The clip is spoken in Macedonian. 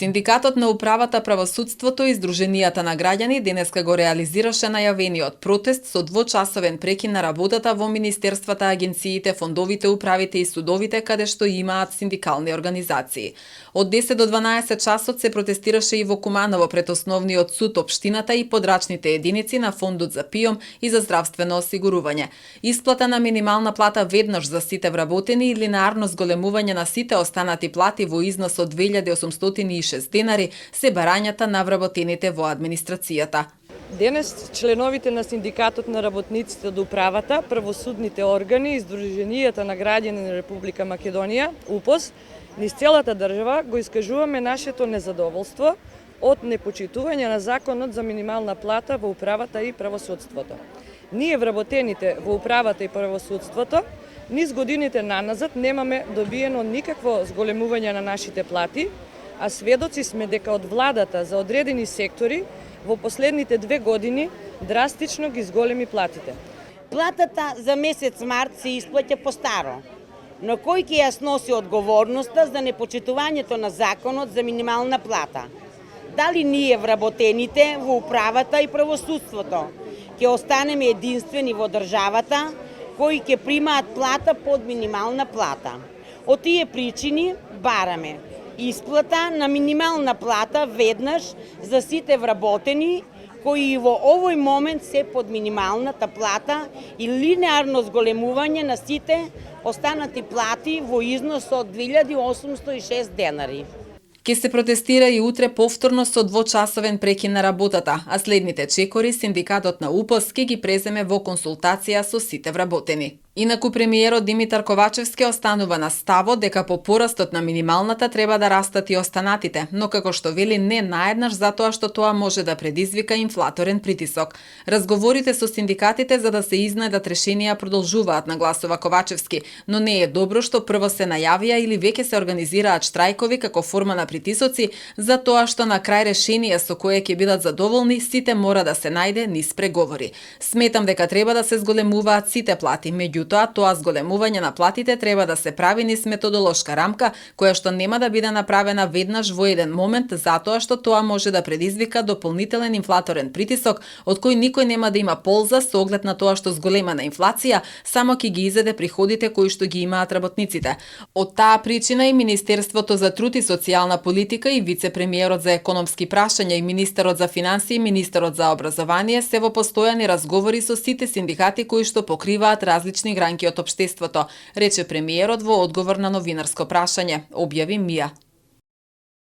Синдикатот на управата, правосудството и Сдруженијата на граѓани денеска го реализираше најавениот протест со двочасовен прекин на работата во министерствата, агенциите, фондовите, управите и судовите каде што имаат синдикални организации. Од 10 до 12 часот се протестираше и во Куманово пред основниот суд, општината и подрачните единици на Фондот за ПИОМ и за здравствено осигурување. Исплата на минимална плата веднаш за сите вработени и линеарно зголемување на сите останати плати во износ од 2806 денари се барањата на вработените во администрацијата. Денес членовите на Синдикатот на работниците од управата, правосудните органи и Сдруженијата на граѓани на Република Македонија, УПОС, низ целата држава го искажуваме нашето незадоволство од непочитување на законот за минимална плата во управата и правосудството. Ние вработените во управата и правосудството низ годините наназад немаме добиено никакво зголемување на нашите плати, а сведоци сме дека од владата за одредени сектори во последните 2 години драстично ги зголеми платите. Платата за месец март се исплаќа по старо, но кој ќе ја сноси одговорноста за непочитувањето на законот за минимална плата? Дали ние вработените во управата и правосудството ќе останеме единствени во државата кои ќе примаат плата под минимална плата? Од тие причини бараме исплата на минимална плата веднаш за сите вработени кои и во овој момент се под минималната плата и линеарно зголемување на сите останати плати во износ од 2806 денари. Ке се протестира и утре повторно со двочасовен прекин на работата, а следните чекори Синдикатот на УПОС ке ги преземе во консултација со сите вработени. Инаку премиерот Димитар Ковачевски останува на ставот дека по порастот на минималната треба да растат и останатите, но како што вели не наеднаш затоа што тоа може да предизвика инфлаторен притисок. Разговорите со синдикатите за да се изнајдат решенија продолжуваат, нагласува Ковачевски, но не е добро што прво се најавија или веќе се организираат штрајкови како форма на притисоци, за тоа што на крај решение со кое ќе бидат задоволни сите мора да се најде низ преговори. Сметам дека треба да се зголемуваат сите плати, меѓутоа тоа зголемување на платите треба да се прави низ методолошка рамка, која што нема да биде направена веднаш во еден момент, затоа што тоа може да предизвика дополнителен инфлаторен притисок, од кој никој нема да има полза со оглед на тоа што зголемена инфлација само ќе ги изеде приходите кои што ги имаат работниците. Од таа причина и Министерството за труд и социјална политика и вице-премиерот за економски прашања и министерот за финансии и министерот за образование се во постојани разговори со сите синдикати кои што покриваат различни гранки од општеството, рече премиерот во одговор на новинарско прашање, објави МИА.